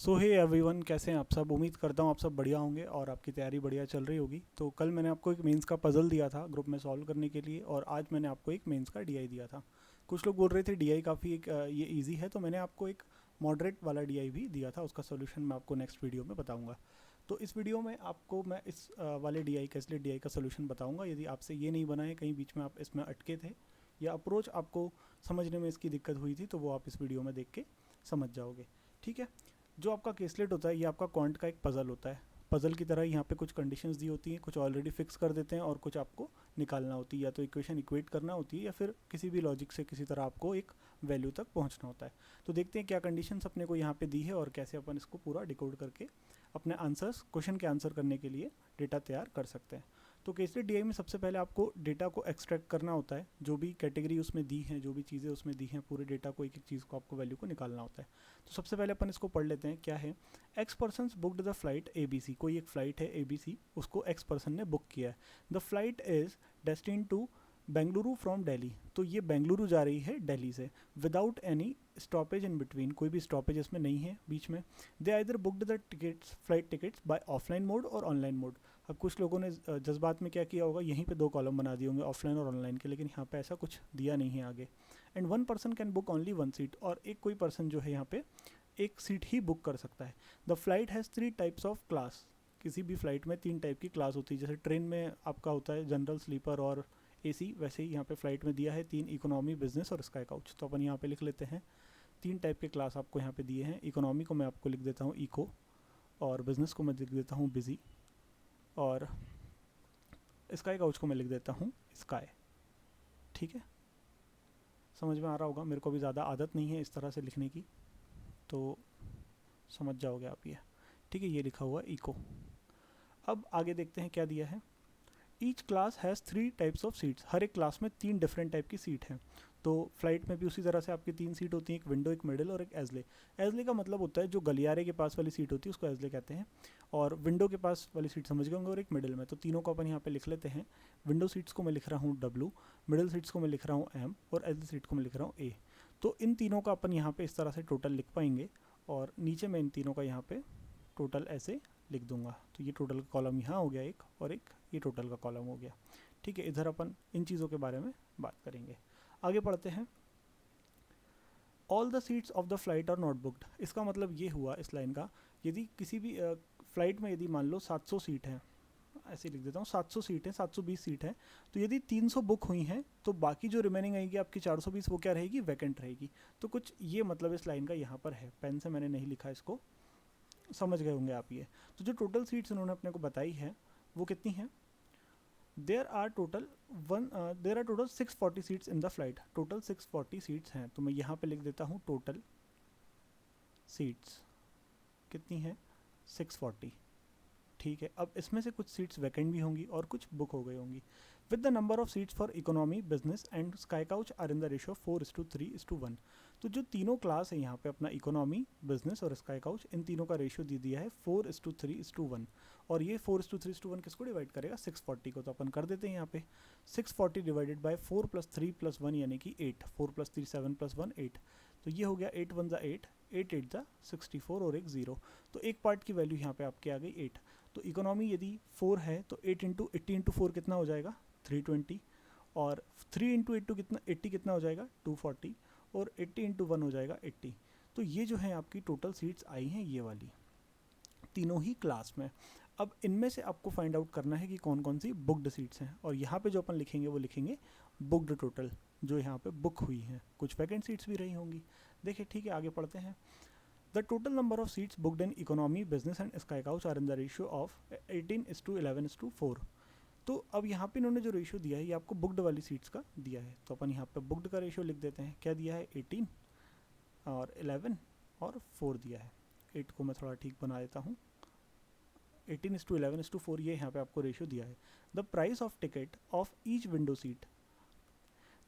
सो hey everyone, कैसे हैं आप सब। उम्मीद करता हूँ आप सब बढ़िया होंगे और आपकी तैयारी बढ़िया चल रही होगी। तो कल मैंने आपको एक मेंस का पजल दिया था ग्रुप में सॉल्व करने के लिए, और आज मैंने आपको एक मेंस का डीआई दिया था। कुछ लोग बोल रहे थे डीआई काफ़ी ये इजी है, तो मैंने आपको एक मॉडरेट वाला डीआई भी दिया था। उसका सोल्यूशन मैं आपको नेक्स्ट वीडियो में बताऊंगा। तो इस वीडियो में आपको मैं इस वाले डीआई का, इसलिए डीआई का सोल्यूशन बताऊंगा। यदि आपसे ये नहीं बना है, कहीं बीच में आप इसमें अटके थे या अप्रोच आपको समझने में इसकी दिक्कत हुई थी, तो वो आप इस वीडियो में देख के समझ जाओगे। ठीक है। जो आपका केसलेट होता है ये आपका क्वांट का एक पज़ल होता है। पज़ल की तरह यहाँ पे कुछ कंडीशंस दी होती हैं, कुछ ऑलरेडी फिक्स कर देते हैं और कुछ आपको निकालना होती है। या तो इक्वेशन इक्वेट करना होती है या फिर किसी भी लॉजिक से किसी तरह आपको एक वैल्यू तक पहुँचना होता है। तो देखते हैं क्या कंडीशंस अपने को यहाँ पे दी है और कैसे अपन इसको पूरा डिकोड करके अपने आंसर्स, क्वेश्चन के आंसर करने के लिए डेटा तैयार कर सकते हैं। तो केसलेट डीआई में सबसे पहले आपको डेटा को एक्सट्रैक्ट करना होता है। जो भी कैटेगरी उसमें दी है, जो भी चीज़ें उसमें दी हैं, पूरे डेटा को, एक एक चीज़ को आपको वैल्यू को निकालना होता है। तो सबसे पहले अपन इसको पढ़ लेते हैं। क्या है? X person booked the flight A B C. कोई एक फ़्लाइट है ए बी सी, उसको एक्स पर्सन ने बुक किया है। The flight is destined to Bengaluru from Delhi. तो ये बेंगलुरु जा रही है दिल्ली से, without any stoppage in between. कोई भी स्टॉपेज इसमें नहीं है बीच में। They either booked the tickets, flight tickets, by offline mode और ऑनलाइन मोड। अब कुछ लोगों ने जज्बात में क्या किया होगा, यहीं पे दो कॉलम बना दिए होंगे ऑफलाइन और ऑनलाइन के, लेकिन यहाँ पे ऐसा कुछ दिया नहीं है आगे। And one person can book only one seat. और एक कोई पर्सन जो है यहाँ पे एक सीट ही बुक कर सकता है। The flight has three types of class. किसी भी फ्लाइट में तीन टाइप की क्लास होती है। जैसे ट्रेन में आपका होता है जनरल, स्लीपर और एसी, वैसे ही यहाँ पे फ्लाइट में दिया है तीन, इकोनॉमी, बिजनेस और स्काई काउच। तो अपन यहाँ पे लिख लेते हैं तीन टाइप के क्लास आपको यहाँ पे दिए हैं। इकोनॉमी को मैं आपको लिख देता हूँ इको, और बिजनेस को मैं लिख देता हूँ बिजी, और स्काई काउच को मैं लिख देता हूँ स्काई। ठीक है, समझ में आ रहा होगा। मेरे को भी ज़्यादा आदत नहीं है इस तरह से लिखने की, तो समझ जाओगे आप ये। ठीक है, ये लिखा हुआ इको। अब आगे देखते हैं क्या दिया है। Each class has three types of seats. हर एक क्लास में तीन डिफरेंट टाइप की सीट हैं। तो फ्लाइट में भी उसी तरह से आपकी तीन सीट होती हैं, एक विंडो, एक मिडिल और एक एजले। एजले का मतलब होता है जो गलियारे के पास वाली सीट होती है उसको एजले कहते हैं, और विंडो के पास वाली सीट समझ गए होंगे, और एक मिडिल में। तो तीनों को अपन यहाँ पे लिख लेते हैं। विंडो सीट्स को मैं लिख रहा हूँ डब्लू, मिडिल सीट्स को मैं लिख रहा हूँ एम, और एजले सीट को मैं लिख रहा हूँ ए। तो इन तीनों का अपन यहाँ पे इस तरह से टोटल लिख पाएंगे, और नीचे मैं इन तीनों का यहाँ पे टोटल ऐसे लिख दूंगा। तो ये टोटल का कॉलम यहाँ हो गया एक, और एक ये टोटल का कॉलम हो गया। ठीक है, इधर अपन इन चीज़ों के बारे में बात करेंगे। आगे पढ़ते हैं। All the seats of the flight are not booked. इसका मतलब ये हुआ इस लाइन का, यदि किसी भी फ्लाइट में यदि मान लो 700 सीट हैं, ऐसे लिख देता हूँ 700 सीट है, 720 सीट है, तो यदि 300 बुक हुई हैं तो बाकी जो रिमेनिंग आएगी आपकी 420, वो क्या रहेगी, वैकेंट रहेगी। तो कुछ ये मतलब इस लाइन का यहाँ पर है। पेन से मैंने नहीं लिखा इसको, समझ गए होंगे आप ये। तो जो टोटल सीट्स उन्होंने अपने को बताई है वो कितनी है? There are total 640 seats in the flight. Total 640 seats हैं। तो मैं यहाँ पे लिख देता हूँ टोटल सीट्स कितनी है, 640। ठीक है, अब इसमें से कुछ सीट्स वैकेंट भी होंगी और कुछ बुक हो गई होंगी। With the number of seats for economy, business and sky couch are in the ratio 4:3:1। तो जो तीनों क्लास है यहाँ पे, अपना इकोनॉमी, बिजनेस और स्काई काउच, इन तीनों का रेशियो दे दिया है 4:3:1। और ये 4:3:1 किसको डिवाइड करेगा, 640 को। तो अपन कर देते हैं यहाँ पे 640 डिवाइडेड बाई 4 + 3 + 1 यानी कि 8। 4 + 3 7 + 1 8। तो ये हो गया 8 1 8, 8 8 64 और एक 0। तो एक पार्ट की वैल्यू यहाँ पे आपके आ गई 8। तो इकोनॉमी यदि 4 है तो 8 इंटू 80 इंटू 4 कितना हो जाएगा, 320। और 3 इंटू 8 कितना, 80 कितना हो जाएगा, 240। और 80 इंटू 1 हो जाएगा 80। तो ये जो है आपकी टोटल सीट्स आई हैं ये वाली, तीनों ही क्लास में। अब इनमें से आपको फाइंड आउट करना है कि कौन कौन सी बुकड सीट्स हैं, और यहाँ पे जो अपन लिखेंगे वो लिखेंगे बुकड टोटल, जो यहाँ पे बुक हुई हैं। कुछ वैकेंट सीट्स भी रही होंगी। देखिए, ठीक है, आगे पढ़ते हैं। The total number of seats booked in economy, business and sky couch are in the ratio of 18:11:4। तो अब यहाँ पे इन्होंने जो रेशियो दिया है ये आपको बुकड वाली सीट्स का दिया है। तो अपन यहाँ पे बुकड का रेशियो लिख देते हैं। क्या दिया है, 18 और 11 और 4 दिया है। 8 को मैं थोड़ा ठीक बना देता हूँ, 18:11:4 ये यहाँ पे आपको रेशियो दिया है। The price of ticket of each window seat,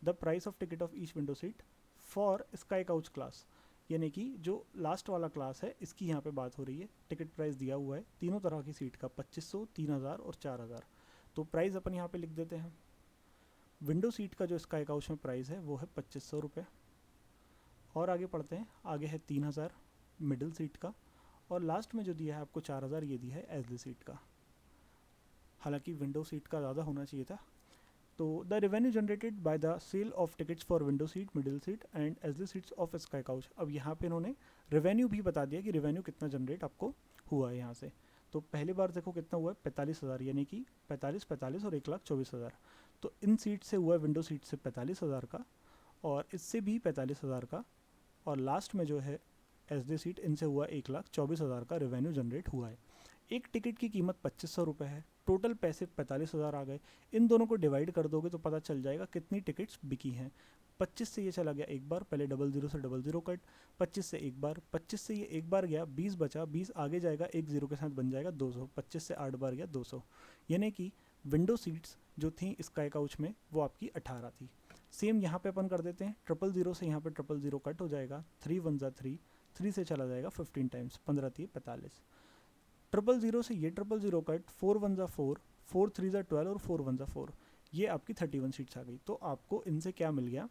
the price of ticket of each window seat for sky couch class, यानी कि जो लास्ट वाला क्लास है इसकी यहाँ पे बात हो रही है। टिकट प्राइस दिया हुआ है तीनों तरह की सीट का, 2500, 3000 और 4000। तो प्राइस अपन यहाँ पे लिख देते हैं। विंडो सीट का जो स्काई काउच में प्राइस है वो है 2500 रुपये। और आगे पढ़ते हैं, आगे है 3000 मिडिल सीट का, और लास्ट में जो दिया है आपको 4000 ये दिया है एजली सीट का, हालांकि विंडो सीट का ज़्यादा होना चाहिए था। तो the revenue generated by the sale of tickets for window seat, middle seat and aisle seats of sky couch. अब यहाँ पे इन्होंने रेवेन्यू भी बता दिया कि रेवेन्यू कितना जनरेट आपको हुआ है यहाँ से। तो पहली बार देखो कितना हुआ है 45,000, यानी कि 45 और 1,24,000। तो इन सीट से हुआ है विंडो सीट से 45,000 का, और इससे भी 45,000 का, और लास्ट में जो है एसडी सीट इनसे हुआ 1,24,000 का रेवेन्यू जनरेट हुआ है। एक टिकट की कीमत 2,500 रुपये है, टोटल पैसे 45,000 आ गए। इन दोनों को डिवाइड कर दोगे तो पता चल जाएगा कितनी टिकट्स बिकी हैं। 25 से ये चला गया एक बार, पहले 00 से 00 कट, 25 से एक बार, 25 से ये एक बार गया, 20 बचा, 20 आगे जाएगा, एक जीरो के साथ बन जाएगा 200, 25 से 8 बार गया 200, यानी कि विंडो सीट्स जो थी स्काई काउच में वो आपकी 18 थी। सेम यहाँ पे अपन कर देते हैं, 000 से यहाँ पे 000 कट हो जाएगा, 3 1 जा 3, 3 से चला जाएगा 15 टाइम्स, 15 थी 45, 000 से ये 000 कट, 4 1 जा 4, 4 3 जा 12 और 4 1 जा 4, ये आपकी 31 सीट्स आ गई। तो आपको इनसे क्या मिल गया,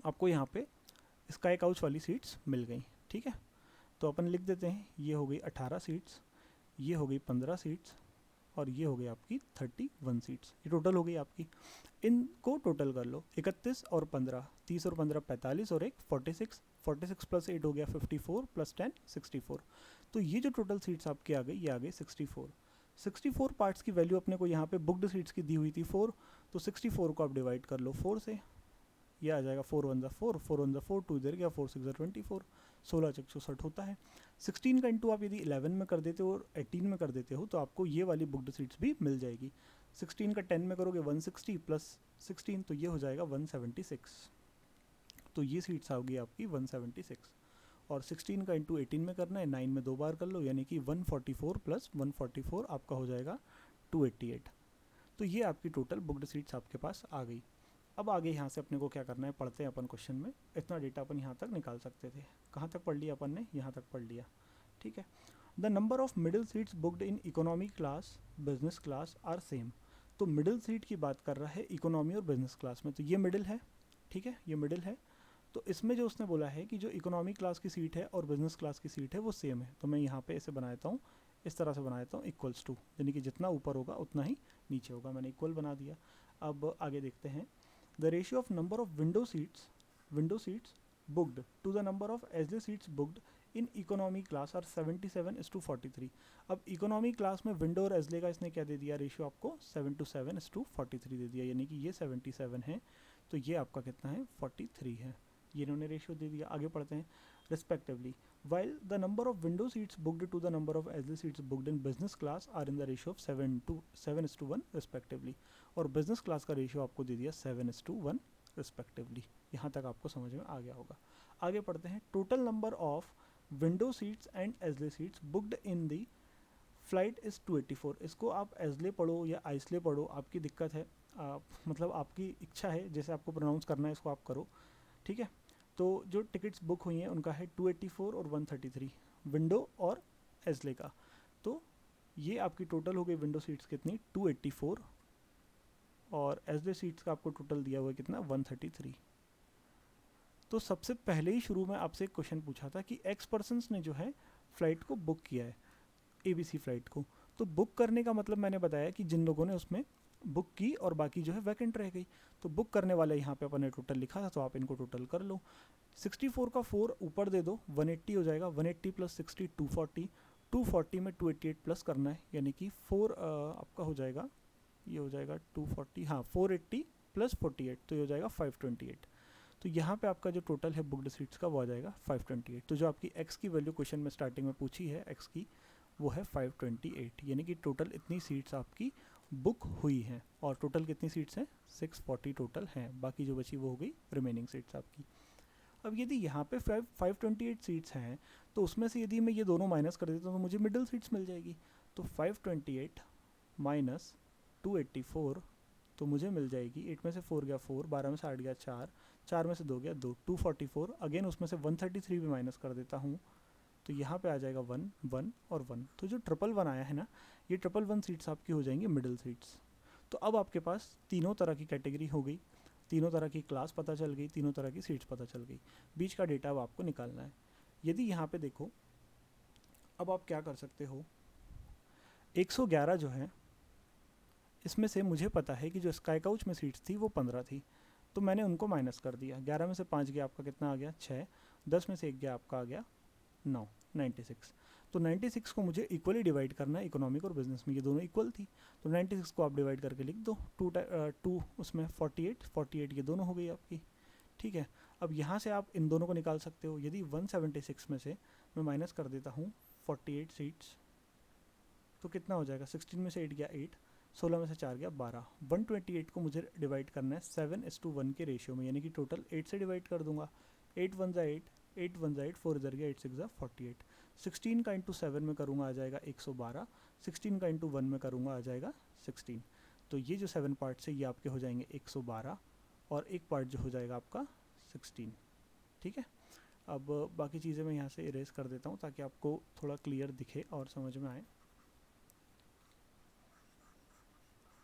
आपको यहाँ पे स्काई काउच वाली सीट्स मिल गई, ठीक है। तो अपन लिख देते हैं, ये हो गई 18 सीट्स, ये हो गई 15 सीट्स, और ये हो गई आपकी 31 सीट्स, ये टोटल हो गई आपकी। इनको टोटल कर लो, 31 और 15, 30 और 15 45, और एक 46, 46 प्लस 8 हो गया 54, प्लस 10 64। तो ये जो टोटल सीट्स आपकी आ गई, ये आ गई 64। 64 पार्ट्स की वैल्यू अपने को यहाँ पे बुकड सीट्स की दी हुई थी 4, तो 64 को आप डिवाइड कर लो 4 से, ये आ जाएगा 4 1 जा 4, 4 1 जा 4, 2 इधर गया, 4 6 जा 24, 16 चक 64 होता है। 16 का इंटू आप यदि 11 में कर देते हो और 18 में कर देते हो तो आपको ये वाली बुकड सीट्स भी मिल जाएगी। 16 का 10 में करोगे 160 प्लस 16, तो ये हो जाएगा 176, तो ये सीट्स आओगी आपकी 176। और 16 का इंटू 18 में करना है, 9 में 2 बार कर लो, यानी कि 144 प्लस 144 आपका हो जाएगा 288। तो ये आपकी टोटल बुकड सीट्स आपके पास आ गई। अब आगे यहाँ से अपने को क्या करना है, पढ़ते हैं अपन क्वेश्चन में। इतना डेटा अपन यहाँ तक निकाल सकते थे, कहाँ तक पढ़ लिया अपन ने, यहाँ तक पढ़ लिया, ठीक है। The number of middle seats booked in economy class, business class are same. तो मिडिल सीट की बात कर रहा है इकोनॉमी और बिजनेस क्लास में, तो ये मिडिल है, ठीक है, ये मिडिल है। तो इसमें जो उसने बोला है कि जो इकोनॉमी क्लास की सीट है और बिजनेस क्लास की सीट है वो सेम है, तो मैं यहाँ पे ऐसे बनाता हूँ, इस तरह से बनाता हूँ, इक्वल्स टू, यानी कि जितना ऊपर होगा उतना ही नीचे होगा, मैंने इक्वल बना दिया। अब आगे देखते हैं, the ratio of number of window seats booked to the number of aisle seats booked in economy class are 77:43। अब इकोनॉमी क्लास में विंडो और एजले का इसने क्या दे दिया, रेशियो आपको 7:7:43 दे दिया, यानी कि ये 77 है, तो ये आपका कितना है 43 है, ये इन्होंने रेशियो दे दिया। आगे पढ़ते हैं, respectively while the number of window seats booked to the number of एजले seats booked in business class are in the ratio of 7:1 respectively। और बिजनेस क्लास का रेशियो आपको दे दिया 7:1 रिस्पेक्टिवली। यहाँ तक आपको समझ में आ गया होगा। आगे पढ़ते हैं, total number of window seats and aisle seats booked in the flight is 284। इसको आप एजले पढ़ो या आइसले पढ़ो, आपकी दिक्कत है, मतलब आपकी इच्छा है, जैसे आपको प्रोनाउंस करना है इसको आप करो, ठीक है। तो जो टिकट्स बुक हुई हैं उनका है 284 और 133, विंडो और एजले का। तो ये आपकी टोटल हो गई विंडो सीट्स कितनी 284, और एजले सीट्स का आपको टोटल दिया हुआ है कितना 133। तो सबसे पहले ही शुरू में आपसे एक क्वेश्चन पूछा था कि एक्स पर्सन्स ने जो है फ़्लाइट को बुक किया है, ABC फ़्लाइट को। तो बुक करने का मतलब मैंने बताया कि जिन लोगों ने उसमें बुक की और बाकी जो है वैकेंट रह गई, तो बुक करने वाले यहाँ पे अपन ने टोटल लिखा था, तो आप इनको टोटल कर लो। 64 का 4 ऊपर दे दो, 180 हो जाएगा, 180 प्लस 60 240, 240 में 288 प्लस करना है, यानी कि 4 आपका हो जाएगा, ये हो जाएगा 240, हाँ 480 प्लस 48, तो ये हो जाएगा 528। तो यहाँ पे आपका जो टोटल है बुकड सीट्स का वो आ जाएगा 528। तो जो आपकी एक्स की वैल्यू क्वेश्चन में स्टार्टिंग में पूछी है एक्स की, वो है 528, यानी कि टोटल इतनी सीट्स आपकी बुक हुई हैं। और टोटल कितनी सीट्स हैं 640 टोटल हैं, बाकी जो बची वो हो गई रिमेनिंग सीट्स आपकी। अब यदि यहाँ पे 528 सीट्स हैं, तो उसमें से यदि मैं ये दोनों माइनस कर देता हूँ तो मुझे मिडिल सीट्स मिल जाएगी। तो 528 माइनस 284, तो मुझे मिल जाएगी, 8 में से 4 गया 4, 12 में से 8 गया 4, 4 में से 2 गया 2, 244। अगेन उसमें से 133 भी माइनस कर देता हूँ, तो यहाँ पे आ जाएगा 1 1 और 1। तो जो 111 आया है ना, ये 111 सीट्स आपकी हो जाएंगी मिडिल सीट्स। तो अब आपके पास तीनों तरह की कैटेगरी हो गई, तीनों तरह की क्लास पता चल गई, तीनों तरह की सीट्स पता चल गई। बीच का डेटा अब आपको निकालना है। यदि यहाँ पे देखो अब आप क्या कर सकते हो, 111 जो है इसमें से मुझे पता है कि जो स्काई काउच में सीट्स थी वो 15 थी, तो मैंने उनको माइनस कर दिया। 11 में से 5 गया आपका कितना आ गया 6, 10 में से 1 गया आपका आ गया 9, 96। तो 96 को मुझे इक्वली डिवाइड करना है, इकोनॉमिक और बिजनेस में ये दोनों इक्वल थी, तो 96 को आप डिवाइड करके लिख दो, टू उसमें 48, 48 ये दोनों हो गई आपकी। ठीक है, अब यहाँ से आप इन दोनों को निकाल सकते हो। यदि 176 में से मैं माइनस कर देता हूँ 48 सीट्स, तो कितना हो जाएगा, 16 में से 8 गया 8, 16 में से 4 गया 12। 128 को मुझे डिवाइड करना है 7:1 के रेशियो में, यानी कि टोटल 8 से डिवाइड कर दूंगा। 8 वन ज़ा 8, 8 वन ज़ा 8, 4 इधर गया, 8 6 ज़ा 48। 16 का इंटू 7 में करूँगा आ जाएगा 112, 16 का इंटू 1 में करूँगा आ जाएगा 16। तो ये जो 7 पार्ट्स है ये आपके हो जाएंगे 112, और एक पार्ट जो हो जाएगा आपका 16। ठीक है, अब बाकी चीज़ें मैं यहाँ से इरेज कर देता हूँ ताकि आपको थोड़ा क्लियर दिखे और समझ में आए।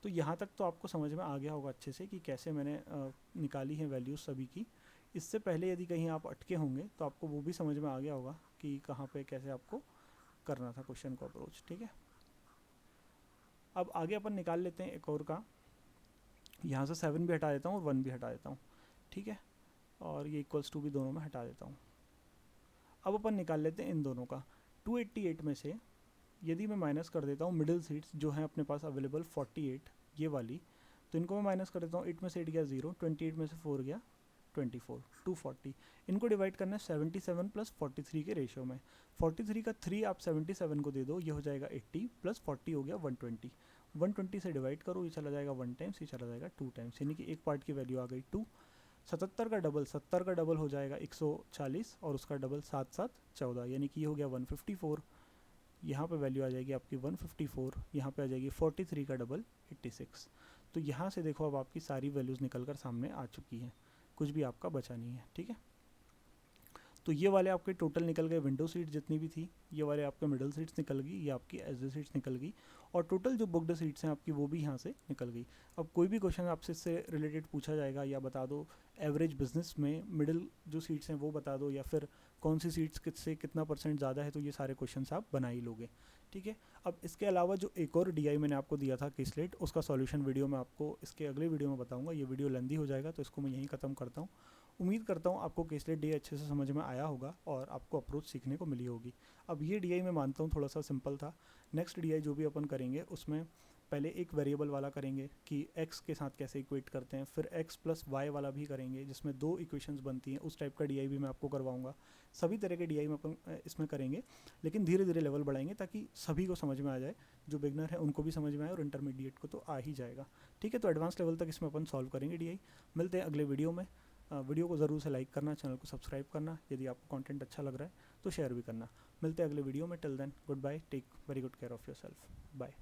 तो यहाँ तक तो आपको समझ में आ गया होगा अच्छे से कि कैसे मैंने निकाली है वैल्यूज़ सभी की। इससे पहले यदि कहीं आप अटके होंगे तो आपको वो भी समझ में आ गया होगा कि कहाँ पे कैसे आपको करना था क्वेश्चन को अप्रोच। ठीक है, अब आगे अपन निकाल लेते हैं एक और का। यहाँ से 7 भी हटा देता हूँ और 1 भी हटा देता हूँ। ठीक है, और ये इक्वल्स टू भी दोनों में हटा देता हूँ। अब अपन निकाल लेते हैं इन दोनों का। 288 में से यदि मैं माइनस कर देता हूँ मिडिल सीट्स जो हैं अपने पास अवेलेबल 48 ये वाली, तो इनको मैं माइनस कर देता हूँ। 8 में से 8 गया 0, 28 में से 4 गया 24, 240। इनको डिवाइड करना है 77 प्लस 43 के रेशियो में। 43 का 3 आप 77 को दे दो, ये हो जाएगा 80, प्लस 40 हो गया 120। 120 से डिवाइड करो, ये चला जाएगा 1 टाइम्स, ये चला जाएगा 2 टाइम्स, यानी कि एक पार्ट की वैल्यू आ गई 2। 77 का डबल, 70 का डबल हो जाएगा 140, और उसका डबल 7 7 14, यानी कि ये हो गया 154। यहाँ पे वैल्यू आ जाएगी आपकी 154, यहाँ पे आ जाएगी 43 का डबल 86। तो यहाँ से देखो अब आपकी सारी वैल्यूज़ निकल कर सामने आ चुकी हैं, कुछ भी आपका बचा नहीं है। ठीक है, तो ये वाले आपके टोटल निकल गए विंडो सीट जितनी भी थी, ये वाले आपके मिडल सीट्स निकल गई, ये आपकी एज सीट्स निकल गई, और टोटल जो बुकड सीट्स हैं आपकी वो भी यहाँ से निकल गई। अब कोई भी क्वेश्चन आपसे इससे रिलेटेड पूछा जाएगा, या बता दो एवरेज बिजनेस में मिडिल जो सीट्स हैं वो बता दो, या फिर कौन सी सीट्स से कितना % ज़्यादा है, तो ये सारे क्वेश्चन आप बना ही लोगे। ठीक है, अब इसके अलावा जो एक और DI मैंने आपको दिया था केसलेट, उसका सॉल्यूशन वीडियो मैं आपको इसके अगले वीडियो में बताऊंगा। ये वीडियो लेंदी हो जाएगा तो इसको मैं यहीं ख़त्म करता हूँ। उम्मीद करता हूँ आपको केसलेट DI अच्छे से समझ में आया होगा और आपको अप्रोच सीखने को मिली होगी। अब ये DI मैं मानता हूँ थोड़ा सा सिंपल था। नेक्स्ट DI जो भी अपन करेंगे उसमें पहले एक वेरिएबल वाला करेंगे कि x के साथ कैसे इक्वेट करते हैं, फिर x प्लस y वाला भी करेंगे जिसमें 2 इक्वेशंस बनती हैं, उस टाइप का DI भी मैं आपको करवाऊंगा। सभी तरह के DI में अपन इसमें करेंगे, लेकिन धीरे धीरे लेवल बढ़ाएंगे ताकि सभी को समझ में आ जाए, जो बिगनर है उनको भी समझ में आए और इंटरमीडिएट को तो आ ही जाएगा। ठीक है, तो एडवांस लेवल तक इसमें अपन सॉल्व करेंगे DI। मिलते हैं अगले वीडियो में। वीडियो को ज़रूर से लाइक करना, चैनल को सब्सक्राइब करना, यदि आपको कंटेंट अच्छा लग रहा है तो शेयर भी करना। मिलते हैं अगले वीडियो में। Till then goodbye, take very good care of yourself, bye.